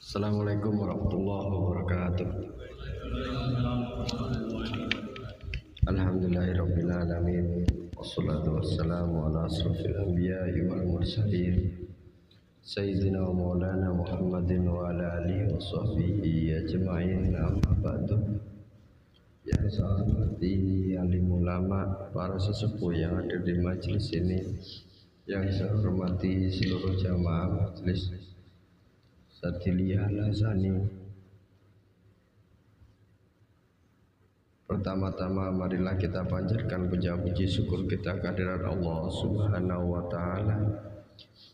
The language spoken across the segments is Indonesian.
Assalamualaikum warahmatullahi wabarakatuh. Alhamdulillahirabbil alamin. Wassalatu wassalamu ala asrofil anbiya'i wal mursalin Sayyidina wa maulana Muhammadin wa ala alihi wa sahbihi ajma'in, amma ba'du. Yang saya hormati alim ulama, para sesepuh yang ada di majelis ini, yang saya hormati seluruh jamaah majelis Sadiliyah Lazani. Pertama-tama marilah kita panjatkan puja-puji syukur kita kehadirat Allah Subhanahu wa taala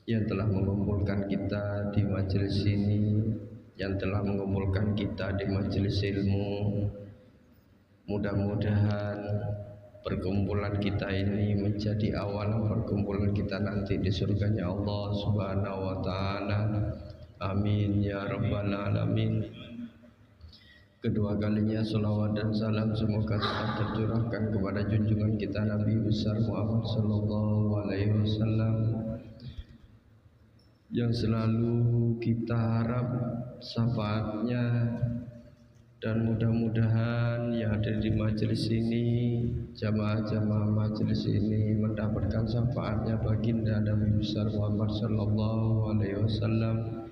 yang telah mengumpulkan kita di majelis ini, yang telah mengumpulkan kita di majelis ilmu. Mudah-mudahan perkumpulan kita ini menjadi awal perkumpulan kita nanti di surganya Allah Subhanahu wa taala. Amin ya rabbal alamin. Kedua kalinya salawat dan salam semoga tetap tercurahkan kepada junjungan kita Nabi besar Muhammad sallallahu alaihi wasallam, yang selalu kita harap syafaatnya, dan mudah-mudahan yang ada di majelis ini, jamaah-jamaah majelis ini mendapatkan syafaatnya baginda Nabi besar Muhammad sallallahu alaihi wasallam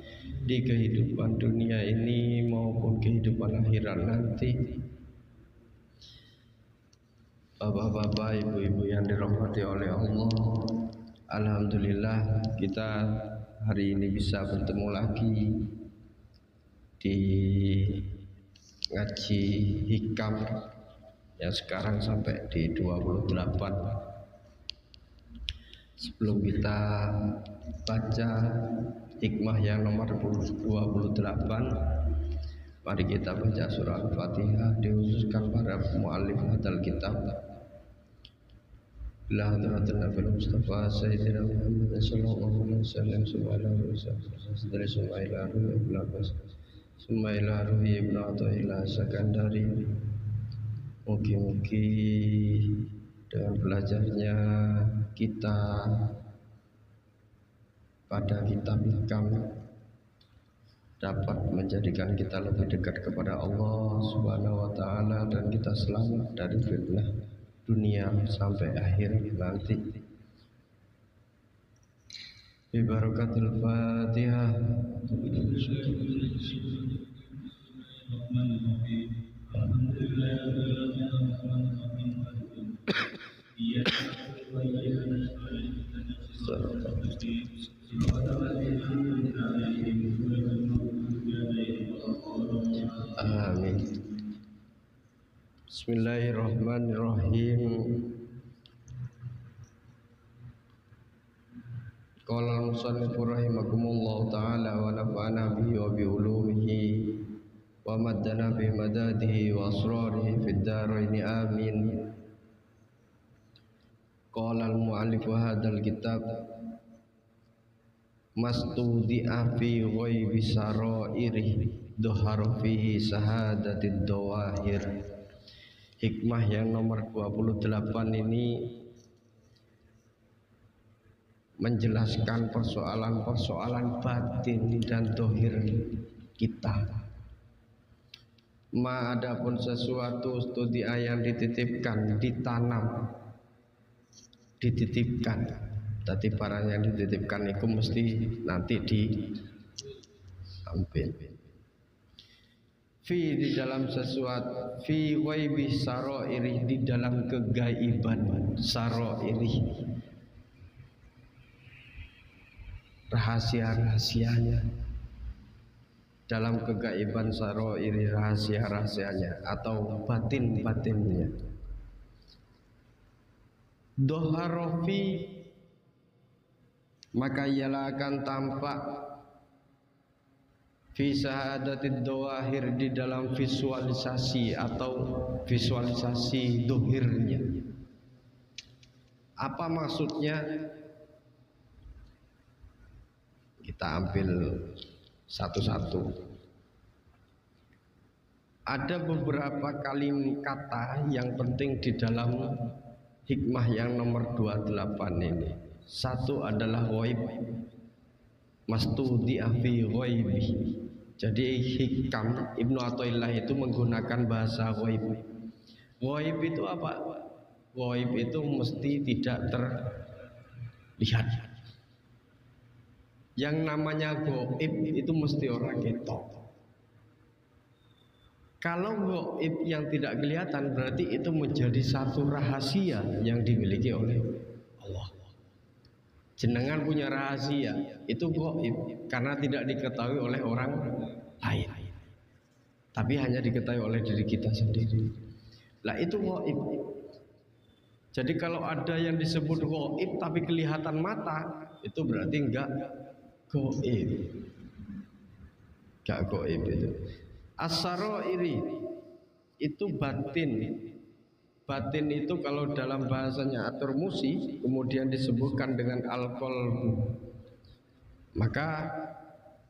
di kehidupan dunia ini maupun kehidupan akhirat nanti. Bapak-bapak, ibu-ibu yang dirahmati oleh Allah, alhamdulillah kita hari ini bisa bertemu lagi di ngaji hikam yang sekarang sampai di 28. Sebelum kita baca hikmah yang nomor 28, mari kita baca surah Al-Fatihah dikhususkan para mu'alif hadal kitab. La hadratul Nabi Mustafa Sayyidina Muhammad sallallahu alaihi wasallam Sumailah Ruhi Ibn Atta'illah Sakandari. Mugi-mugi dengan belajarnya kita pada kitab hikam dapat menjadikan kita lebih dekat kepada Allah Subhanahu wa taala, dan kita selamat dari fitnah dunia sampai akhir nanti. Bi barakatil Fatihah. Amin. Bismillahirrahmanirrahim. Qala al-musannif rahimakumullah ta'ala wa nafa'ana bihi wa bi ulumihi wa maddana bi madadihi wa asrarihi fid dharain amin. Qala al-mu'allif hadzal kitab mastudi'a fi ghaibi sarairih dhuhara fihi sahadatid dawahir. Hikmah yang nomor 28 ini menjelaskan persoalan-persoalan batin dan dohir kita. Ma adapun sesuatu studi yang dititipkan, ditanam, dititipkan. Tadi barang yang dititipkan itu mesti nanti diambil. Fi di dalam sesuatu, fi ghaibi sarairih di dalam kegaiban sarairih, rahasia-rahasianya, dalam kegaiban sarairih, rahasia-rahasianya atau batin-batinnya. Doharofi, maka ialah akan tampak fi sahadatid dawahir di dalam visualisasi atau visualisasi dohirnya. Apa maksudnya? Kita ambil satu-satu. Ada beberapa kalimat kata yang penting di dalam hikmah yang nomor 28 ini. Satu adalah ghaib, mastudi'a fi ghaibi, Jadi hikam Ibnu Athaillah itu menggunakan bahasa ghaib. Ghaib itu apa? Ghaib itu mesti tidak terlihat. Yang namanya ghaib itu mesti orang ketok. Kalau ghaib yang tidak kelihatan berarti itu menjadi satu rahasia yang dimiliki oleh Allah. Jenengan punya rahasia itu ghaib karena tidak diketahui oleh orang lain, tapi hanya diketahui oleh diri kita sendiri. Lah itu ghaib. Jadi kalau ada yang disebut ghaib tapi kelihatan mata, itu berarti enggak ghaib. Enggak ghaib itu. As-sarairi itu batin. Batin itu kalau dalam bahasanya At-Tirmidzi kemudian disebutkan dengan al-qalbu. Maka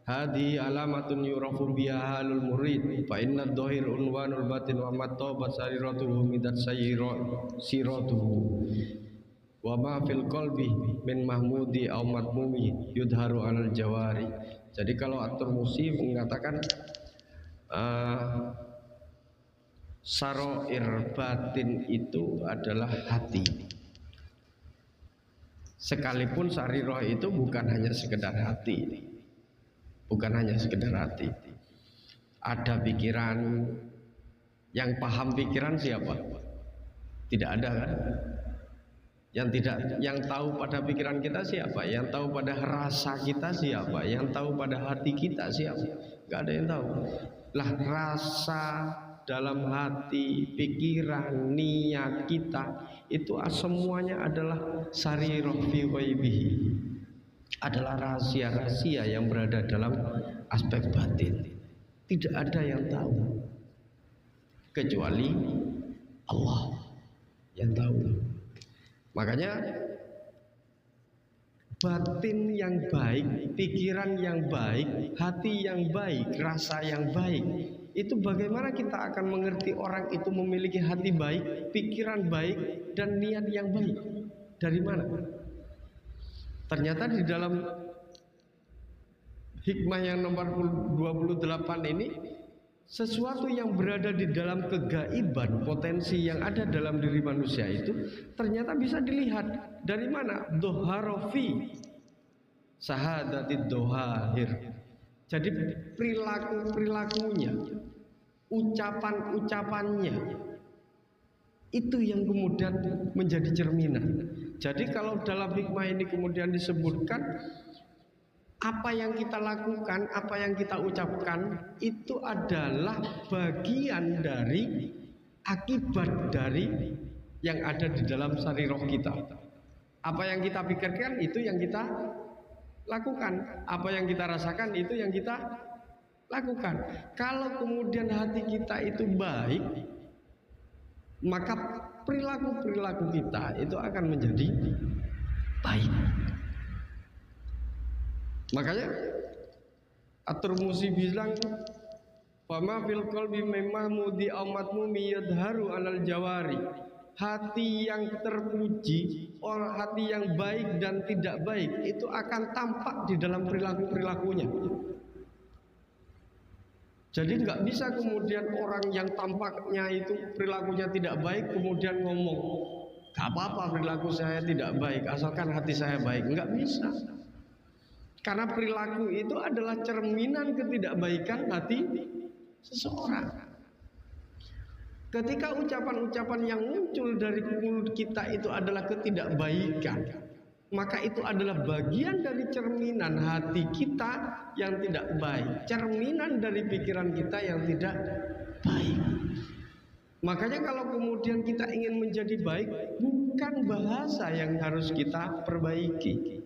hadi alamatun yurafu biha halul murid fa inna dhahir unwanul batin wa mattaba sariratuhu midat siratuhu wa ma fil qalbi min mahmudi aw matmumi yudharu alal jawari. Jadi kalau At-Tirmidzi mengatakan saroir batin itu adalah hati. Sekalipun sariroh itu bukan hanya sekedar hati, bukan hanya sekedar hati. Ada pikiran. Yang paham pikiran siapa? Tidak ada kan? Yang tahu pada pikiran kita siapa? Yang tahu pada rasa kita siapa? Yang tahu pada hati kita siapa? Gak ada yang tahu. Lah rasa dalam hati, pikiran, niat kita itu semuanya adalah sarirah fi ghaibihi. Adalah rahasia-rahasia yang berada dalam aspek batin. Tidak ada yang tahu kecuali Allah yang tahu. Makanya batin yang baik, pikiran yang baik, hati yang baik, rasa yang baik, itu bagaimana kita akan mengerti orang itu memiliki hati baik, pikiran baik, dan niat yang baik? Dari mana? Ternyata di dalam hikmah yang nomor 28 ini, sesuatu yang berada di dalam kegaiban, potensi yang ada dalam diri manusia itu ternyata bisa dilihat. Dari mana? Doharofi sahadatid dohahir. Jadi perilakunya, ucapannya itu yang kemudian menjadi cerminan. Jadi kalau dalam hikmah ini kemudian disebutkan apa yang kita lakukan, apa yang kita ucapkan itu adalah bagian dari akibat dari yang ada di dalam sariroh kita. Apa yang kita pikirkan itu yang kita lakukan, apa yang kita rasakan itu yang kita lakukan. Kalau kemudian hati kita itu baik, maka perilaku kita itu akan menjadi baik. Makanya At-Tirmidzi bilang fama fil qalbi mahmudi aw matmumi yadharu alal jawari. Hati yang terpuji, orang hati yang baik dan tidak baik itu akan tampak di dalam perilakunya. Jadi nggak bisa kemudian orang yang tampaknya itu perilakunya tidak baik kemudian ngomong gak apa-apa perilaku saya tidak baik asalkan hati saya baik. Nggak bisa. Karena perilaku itu adalah cerminan ketidakbaikan hati seseorang. Ketika ucapan-ucapan yang muncul dari mulut kita itu adalah ketidakbaikan, maka itu adalah bagian dari cerminan hati kita yang tidak baik, cerminan dari pikiran kita yang tidak baik. Makanya kalau kemudian kita ingin menjadi baik, bukan bahasa yang harus kita perbaiki,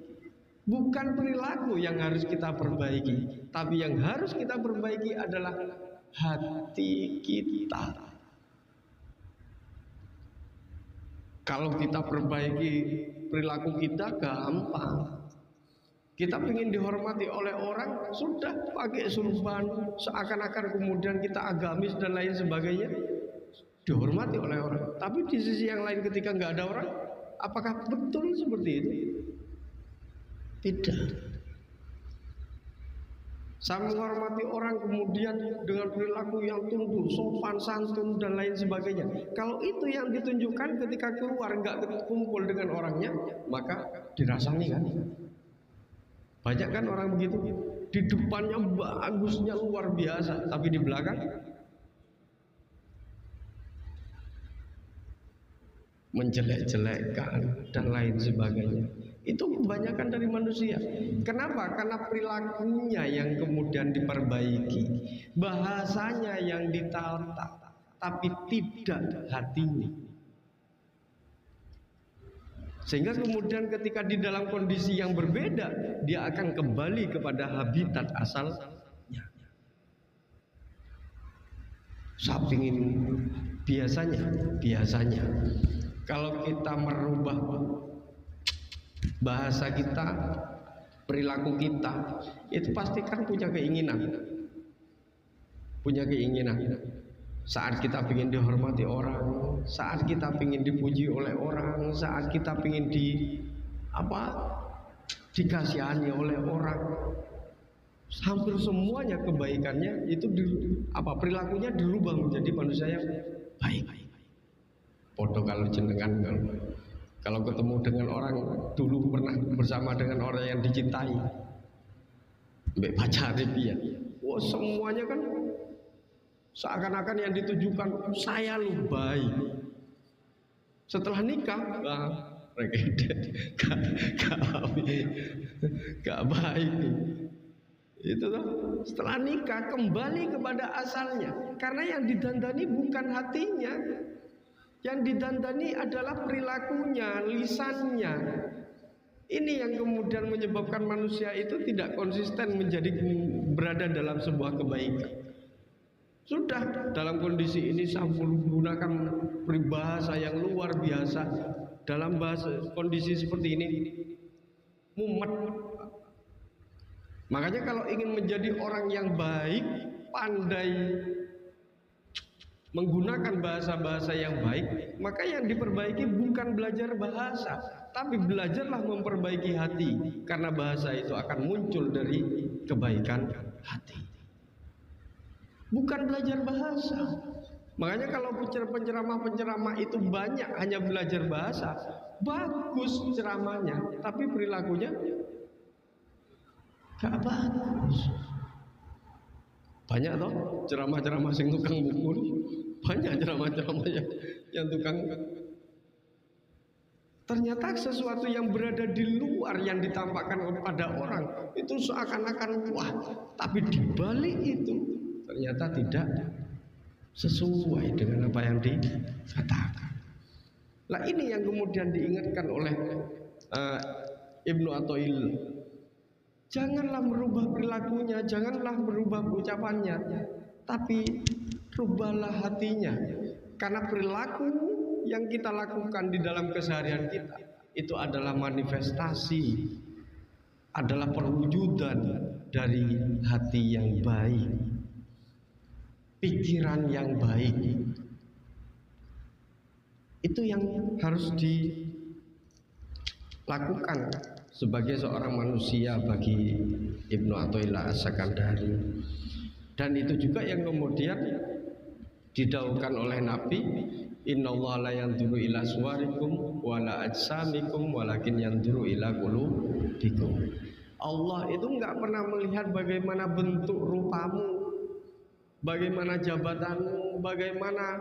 bukan perilaku yang harus kita perbaiki, tapi yang harus kita perbaiki adalah hati kita. Kalau kita perbaiki perilaku kita gampang. Kita ingin dihormati oleh orang, sudah pakai surban, seakan-akan kemudian kita agamis dan lain sebagainya, dihormati oleh orang. Tapi di sisi yang lain ketika nggak ada orang, apakah betul seperti itu? Tidak. Saya menghormati orang kemudian dengan perilaku yang tunduk, sopan, santun dan lain sebagainya. Kalau itu yang ditunjukkan ketika keluar nggak kumpul dengan orangnya, maka dirasani kan. Banyak kan orang begitu. Di depannya bagusnya luar biasa, tapi di belakang menjelek-jelekkan dan lain sebagainya. Itu kebanyakan dari manusia. Kenapa? Karena perilakunya yang kemudian diperbaiki, bahasanya yang ditata, tapi tidak hatinya. Sehingga kemudian ketika di dalam kondisi yang berbeda, dia akan kembali kepada habitat asalnya. Saya ingin biasanya kalau kita merubah bahasa kita, perilaku kita, itu pasti kan punya keinginan. Saat kita ingin dihormati orang, saat kita ingin dipuji oleh orang, saat kita ingin dikasihani oleh orang, hampir semuanya kebaikannya itu perilakunya dirubah menjadi manusia yang baik. Podo kalau jenengan kalau ketemu dengan orang dulu pernah bersama dengan orang yang dicintai, mbak pacar dia, semuanya kan seakan-akan yang ditujukan saya lu baik. Setelah nikah, gak baik. Itu tuh. Setelah nikah kembali kepada asalnya, karena yang didandani bukan hatinya. Yang didandani adalah perilakunya, lisannya. Ini yang kemudian menyebabkan manusia itu tidak konsisten berada dalam sebuah kebaikan. Sudah dalam kondisi ini saya menggunakan peribahasa yang luar biasa. Dalam kondisi seperti ini mumet. Makanya kalau ingin menjadi orang yang baik, pandai menggunakan bahasa-bahasa yang baik, maka yang diperbaiki bukan belajar bahasa, tapi belajarlah memperbaiki hati, karena bahasa itu akan muncul dari kebaikan hati, bukan belajar bahasa. Makanya kalau penceramah-penceramah itu banyak hanya belajar bahasa, bagus ceramahnya, tapi perilakunya gak bagus. Banyak toh ceramah-ceramah sing tukang mukul, banyak ceramah-ceramah yang tukang. Ternyata sesuatu yang berada di luar yang ditampakkan kepada orang itu seakan-akan wah, tapi di balik itu ternyata tidak sesuai dengan apa yang dikatakan. Nah ini yang kemudian diingatkan oleh Ibnu Athaillah. Janganlah merubah perilakunya, janganlah merubah ucapannya, tapi rubahlah hatinya. Karena perilaku yang kita lakukan di dalam keseharian kita itu adalah manifestasi, adalah perwujudan dari hati yang baik, pikiran yang baik. Itu yang harus dilakukan sebagai seorang manusia bagi Ibnu Athaillah As-Sakandari. Dan itu juga yang kemudian didauhkan oleh Nabi, innallaha la yanzuru ila suwarikum wala ajsamikum walakin yanzuru ila qulubikum. Allah itu enggak pernah melihat bagaimana bentuk rupamu, bagaimana jabatanmu, bagaimana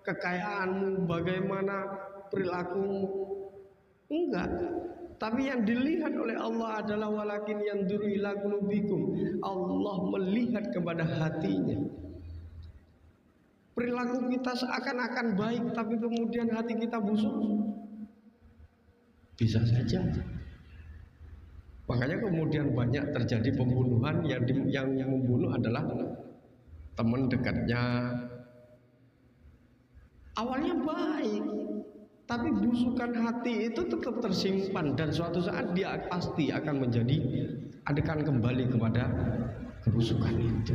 kekayaanmu, bagaimana perilakumu. Enggak. Tapi yang dilihat oleh Allah adalah walakin yanzuru ila qulubikum. Allah melihat kepada hatinya. Perilaku kita seakan-akan baik, tapi kemudian hati kita busuk, bisa saja. Makanya kemudian banyak terjadi pembunuhan, yang membunuh adalah teman dekatnya. Awalnya baik, tapi busukan hati itu tetap tersimpan, dan suatu saat dia pasti akan kembali kepada kebusukan itu.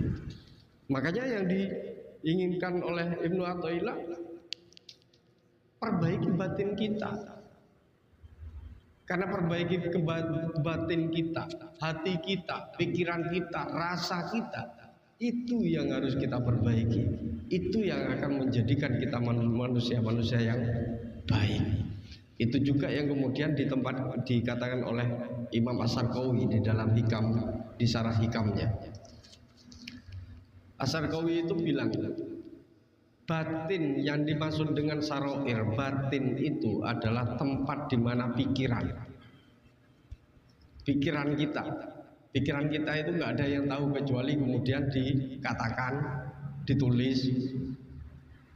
Makanya yang diinginkan oleh Ibnu Athaillah, perbaiki batin kita. Karena perbaiki batin kita, hati kita, pikiran kita, rasa kita, itu yang harus kita perbaiki. Itu yang akan menjadikan kita manusia-manusia yang baik. Itu juga yang kemudian dikatakan oleh Imam As-Sarqawi di dalam hikam, di syarah hikamnya. As-Sarqawi itu bilang, batin yang dimaksud dengan saroir, batin itu adalah tempat di mana pikiran kita itu nggak ada yang tahu kecuali kemudian dikatakan, ditulis,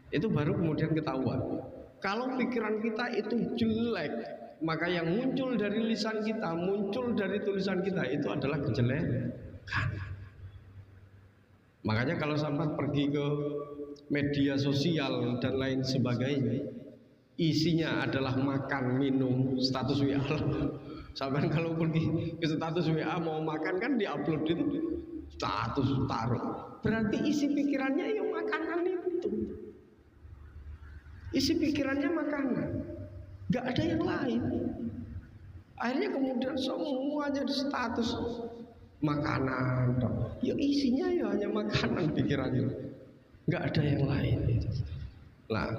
itu baru kemudian ketahuan. Kalau pikiran kita itu jelek, maka yang muncul dari lisan kita, muncul dari tulisan kita itu adalah kejelekan. Makanya kalau sampai pergi ke media sosial dan lain sebagainya, isinya adalah makan, minum, status WA. Sampai kalau pergi ke status WA mau makan kan diupload itu status taruh. Berarti isi pikirannya ya makanan itu. Isi pikirannya makanan, nggak ada yang lain. Akhirnya kemudian semuanya di status makanan, ya isinya ya hanya makanan pikirannya, nggak ada yang lain. Nah,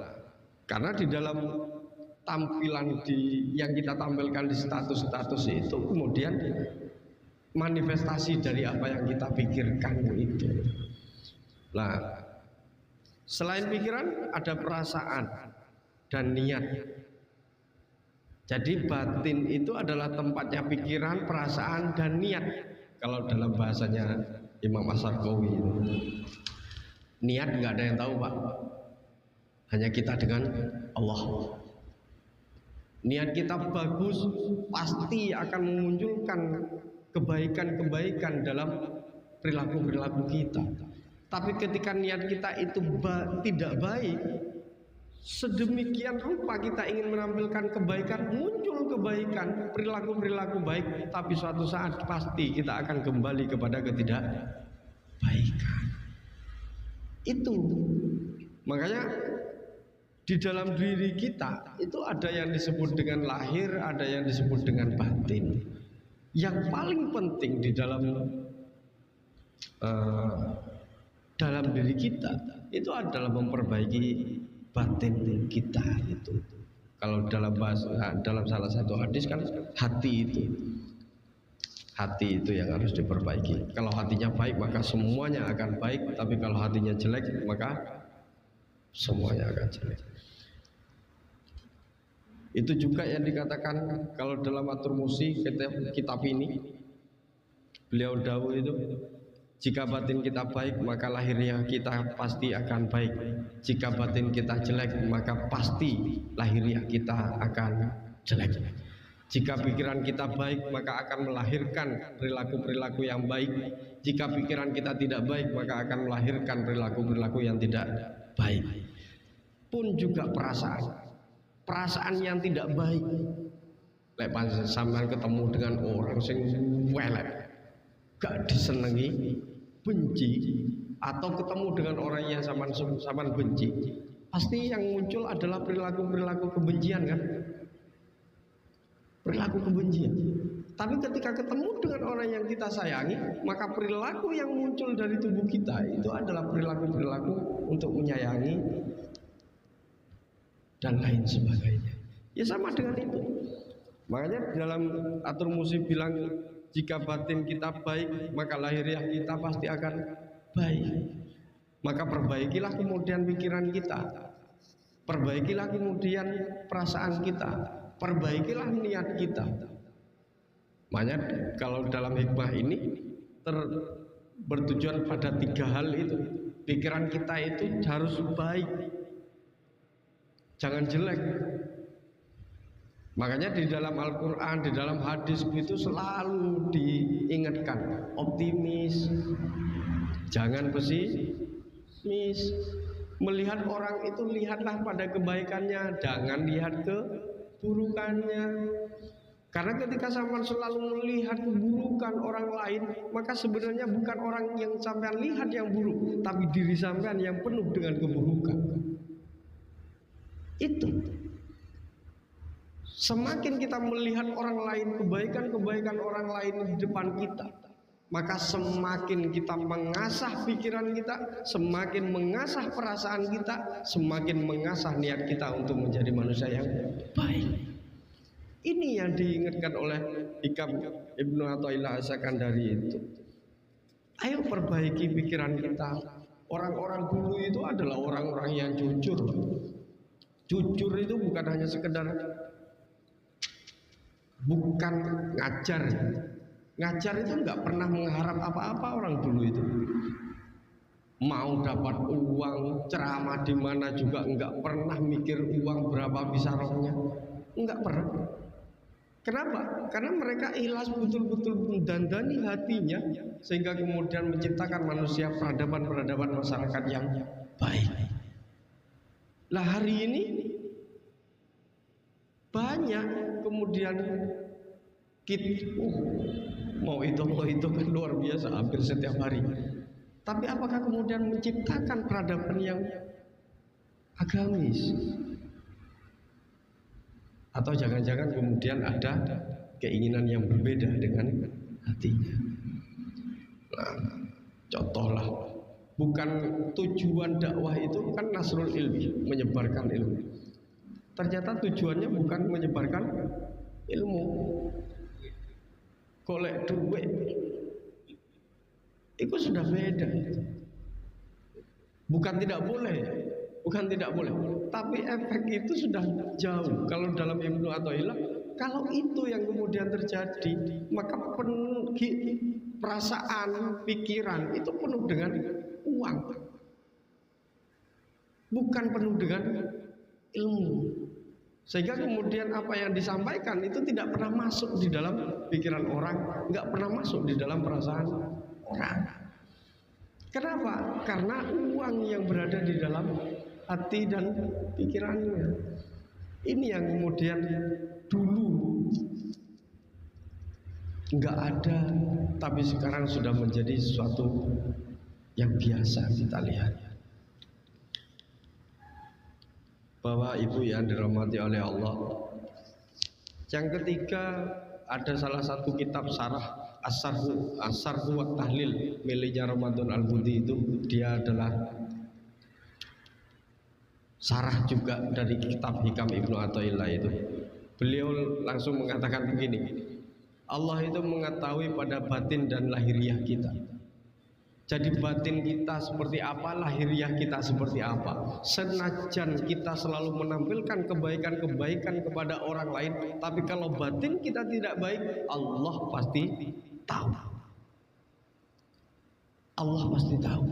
karena di dalam tampilan yang kita tampilkan di status-status itu kemudian manifestasi dari apa yang kita pikirkan itu. Nah, selain pikiran ada perasaan dan niat. Jadi batin itu adalah tempatnya pikiran, perasaan dan niat. Kalau dalam bahasanya Imam As-Sarqawi itu. Niat nggak ada yang tahu, Pak. Hanya kita dengan Allah. Niat kita bagus pasti akan memunculkan kebaikan-kebaikan dalam perilaku-perilaku kita. Tapi ketika niat kita itu tidak baik, sedemikian rupa kita ingin menampilkan kebaikan, muncul kebaikan, perilaku-perilaku baik, tapi suatu saat pasti kita akan kembali kepada ketidakbaikan. Itu makanya di dalam diri kita itu ada yang disebut dengan lahir, ada yang disebut dengan batin. Yang paling penting di dalam diri kita itu adalah memperbaiki batin kita itu. Kalau dalam salah satu hadis kan hati itu yang harus diperbaiki. Kalau hatinya baik maka semuanya akan baik, tapi kalau hatinya jelek maka semuanya akan jelek. Itu juga yang dikatakan kalau dalam Atur Musi kitab ini, beliau dawuh itu, jika batin kita baik maka lahiriah kita pasti akan baik. Jika batin kita jelek maka pasti lahiriah kita akan jelek. Jika pikiran kita baik maka akan melahirkan perilaku-perilaku yang baik. Jika pikiran kita tidak baik maka akan melahirkan perilaku-perilaku yang tidak baik. Pun juga perasaan yang tidak baik. Lek sampean ketemu dengan orang sing welek, gak disenengi, benci, atau ketemu dengan orang yang sampean benci, pasti yang muncul adalah perilaku-perilaku kebencian kan? Perilaku kebencian. Tapi ketika ketemu dengan orang yang kita sayangi, maka perilaku yang muncul dari tubuh kita itu adalah perilaku-perilaku untuk menyayangi dan lain sebagainya. Ya sama dengan itu. Makanya dalam Atur Musi bilang, jika batin kita baik maka lahiriah kita pasti akan baik. Maka perbaikilah kemudian pikiran kita, perbaikilah kemudian perasaan kita, perbaikilah niat kita. Makanya kalau dalam hikmah ini bertujuan pada 3 hal itu. Pikiran kita itu harus baik, jangan jelek. Makanya di dalam Al-Quran, di dalam hadis itu selalu diingatkan, optimis, jangan pesimis. Melihat orang itu lihatlah pada kebaikannya, jangan lihat keburukannya. Karena ketika sampean selalu melihat keburukan orang lain, maka sebenarnya bukan orang yang sampean lihat yang buruk, tapi diri sampean yang penuh dengan keburukan. Itu Semakin kita melihat orang lain, kebaikan-kebaikan orang lain di depan kita, maka semakin kita mengasah pikiran kita, semakin mengasah perasaan kita, semakin mengasah niat kita untuk menjadi manusia yang baik. Ini yang diingatkan oleh Hikam Ibnu Athaillah As-Sakandari itu. Ayo perbaiki pikiran kita. Orang-orang dulu itu adalah orang-orang yang jujur. Jujur itu bukan hanya sekedar bukan ngajar. Ngajar itu nggak pernah mengharap apa-apa orang dulu itu. Mau dapat uang, ceramah di mana juga nggak pernah mikir uang berapa bisarohnya, nggak pernah. Kenapa? Karena mereka ikhlas betul-betul mendandani hatinya, sehingga kemudian menciptakan manusia peradaban-peradaban masyarakat yang baik. Lah hari ini banyak kemudian kita mau itu kan luar biasa hampir setiap hari. Tapi apakah kemudian menciptakan peradaban yang agamis? Atau jangan-jangan kemudian ada keinginan yang berbeda dengan hatinya. Nah, contohlah, bukan tujuan dakwah itu kan nasrul ilmi, menyebarkan ilmu. Ternyata tujuannya bukan menyebarkan ilmu, golek duit. Itu sudah beda. Bukan tidak boleh, tapi efek itu sudah jauh. Kalau dalam Ibnu Athaillah, kalau itu yang kemudian terjadi, maka perasaan, pikiran itu penuh dengan uang, bukan penuh dengan ilmu. Sehingga kemudian apa yang disampaikan itu tidak pernah masuk di dalam pikiran orang, nggak pernah masuk di dalam perasaan orang. Kenapa? Karena uang yang berada di dalam hati dan pikirannya. Ini yang kemudian dulu nggak ada, tapi sekarang sudah menjadi sesuatu yang biasa kita lihat. Bapak Ibu yang dirahmati oleh Allah, yang ketiga ada salah satu kitab syarah As-Sarhu wa Tahlil miliknya Ramadan Al-Budi. Itu dia adalah syarah juga dari kitab Hikam Ibnu Athaillah itu. Beliau langsung mengatakan begini, Allah itu mengetahui pada batin dan lahiriah kita. Jadi batin kita seperti apa, lahiriah kita seperti apa. Senajan kita selalu menampilkan kebaikan-kebaikan kepada orang lain, tapi kalau batin kita tidak baik, Allah pasti tahu. Allah pasti tahu.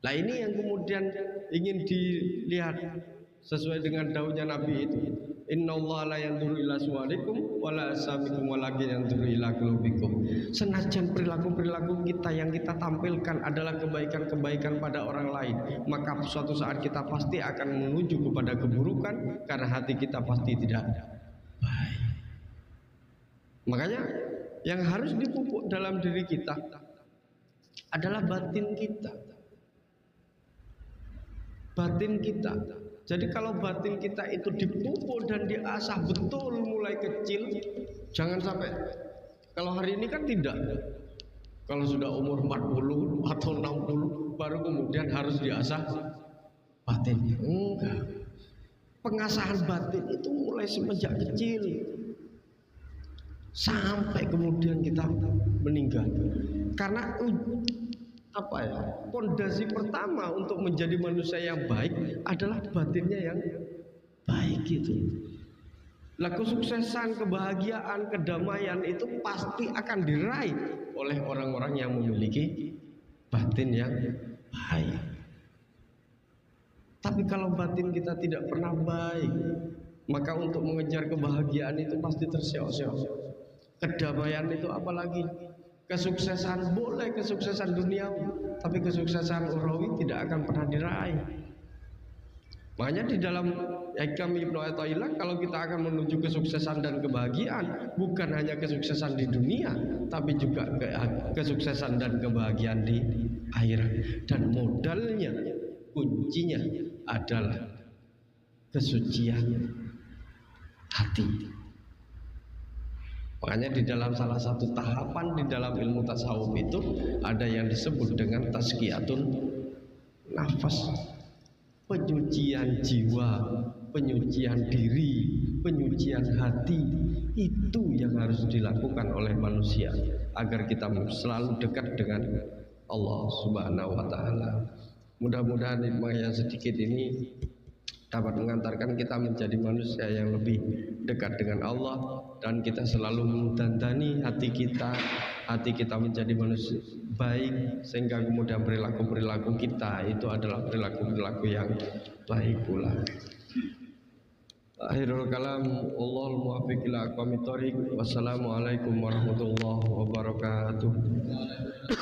Nah ini yang kemudian ingin dilihat sesuai dengan daunnya Nabi itu. Innallaha la yanzuru ila suwarikum wala asamikum walakin yanzuru ila qulubikum. Senajan perilaku-perilaku kita yang kita tampilkan adalah kebaikan-kebaikan pada orang lain, maka suatu saat kita pasti akan menuju kepada keburukan karena hati kita pasti tidak baik. Makanya yang harus dipupuk dalam diri kita adalah batin kita. Batin kita. Jadi kalau batin kita itu dipupuk dan diasah betul mulai kecil, jangan sampai, kalau hari ini kan tidak, kalau sudah umur 40 atau 60 baru kemudian harus diasah batinnya. Enggak. Pengasahan batin itu mulai semenjak kecil sampai kemudian kita meninggal. Karena pondasi pertama untuk menjadi manusia yang baik adalah batinnya yang baik itu. Lah kesuksesan, kebahagiaan, kedamaian itu pasti akan diraih oleh orang-orang yang memiliki batin yang baik. Tapi kalau batin kita tidak pernah baik, maka untuk mengejar kebahagiaan itu pasti terseok-seok. Kedamaian itu apalagi, kesuksesan boleh, kesuksesan duniawi, tapi kesuksesan ukhrawi tidak akan pernah diraih. Makanya di dalam Hikam Ibnu Athaillah, kalau kita akan menuju kesuksesan dan kebahagiaan, bukan hanya kesuksesan di dunia, tapi juga kesuksesan dan kebahagiaan di akhirat. Dan modalnya, kuncinya adalah kesucian hati. Makanya di dalam salah satu tahapan di dalam ilmu tasawuf itu ada yang disebut dengan tazkiyatun nafas, penyucian jiwa, penyucian diri, penyucian hati. Itu yang harus dilakukan oleh manusia agar kita selalu dekat dengan Allah Subhanahu wa taala. Mudah-mudahan hikmah yang sedikit ini dapat mengantarkan kita menjadi manusia yang lebih dekat dengan Allah, dan kita selalu mendandani hati kita menjadi manusia baik, sehingga kemudian perilaku-perilaku kita itu adalah perilaku-perilaku yang baik pula. Akhirul kalam, Allahul muwaffiq ila aqwamit thoriq. Wassalamualaikum warahmatullahi wabarakatuh.